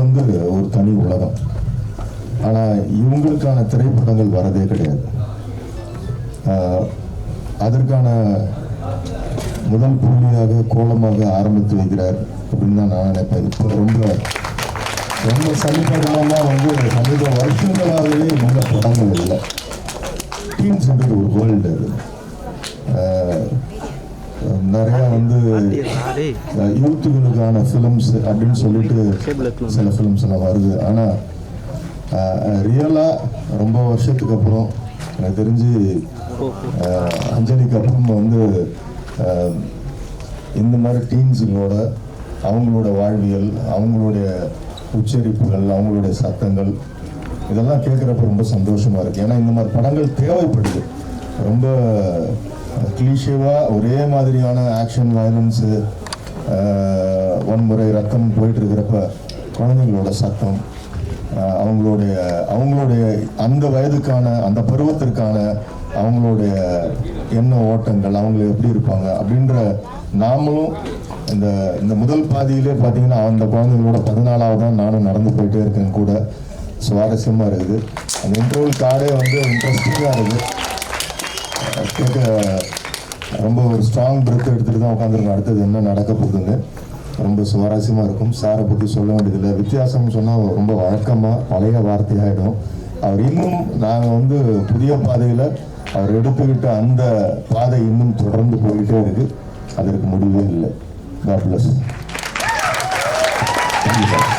வந்து ஒரு தனி உலகம். ஆனால் இவங்களுக்கான திரைப்படங்கள் வரதே கிடையாது. அதற்கான முதல் புள்ளியாக கோலமாக ஆரம்பித்து வைக்கிறார் அப்படின்னு தான் நான் நினைப்பேன். இப்போ ரொம்ப ரொம்ப சமீபகாலமாக வந்து சமீப வருஷங்களாகவே நல்ல படங்கள் இல்லை. டீன்ஸ்ன்ற ஒரு வேர்ல்டு அது. நிறையா வந்து யூத்துகளுக்கான ஃபிலிம்ஸ் அப்படின்னு சொல்லிட்டு சில ஃபிலிம்ஸ் எல்லாம் வருது. ஆனால் ரியலாக ரொம்ப வருஷத்துக்கு அப்புறம் எனக்கு தெரிஞ்சு அஞ்சலிக்கு அப்புறம் வந்து இந்த மாதிரி டீன்ஸுகளோட அவங்களோட வாழ்வியல், அவங்களுடைய உச்சரிப்புகள், அவங்களுடைய சத்தங்கள் இதெல்லாம் கேட்குறப்ப ரொம்ப சந்தோஷமாக இருக்குது. ஏன்னா இந்த மாதிரி படங்கள் தேவைப்படுது. ரொம்ப கிளீஷேவாக ஒரே மாதிரியான ஆக்ஷன், வயலன்ஸு, வன்முறை, ரத்தம் போயிட்டு இருக்கிறப்ப குழந்தைங்களோட சத்தம், அவங்களுடைய அந்த வயதுக்கான அந்த பருவத்திற்கான அவங்களுடைய எண்ண ஓட்டங்கள், அவங்க எப்படி இருப்பாங்க அப்படின்ற நாமளும் இந்த முதல் பாதியிலே பார்த்தீங்கன்னா அந்த குழந்தைங்களோட 14வது தான் நானும் நடந்து போயிட்டே இருக்கேன். கூட சுவாரஸ்யமாக இருக்குது. அந்த இன்டர்வல் கார்டே வந்து இன்ட்ரெஸ்டிங்காக இருக்குது. கேட்க ரொம்ப ஒரு ஸ்ட்ராங் பிரெத் எடுத்துகிட்டு தான் உட்காந்துருக்கோம். அடுத்தது என்ன நடக்க போகுதுன்னு ரொம்ப சுவாரஸ்யமாக இருக்கும். சாரை பற்றி சொல்ல வேண்டியதில்லை. வித்தியாசம்னு சொன்னால் ரொம்ப வழக்கமாக பழைய வார்த்தையாகிடும். அவர் இன்னும் நாங்கள் வந்து புதிய பாதையில் அவர் எடுத்துக்கிட்ட அந்த பாதை இன்னும் தொடர்ந்து போயிட்டே இருக்குது. அதற்கு முடிவே இல்லை. God bless. Thank you, sir.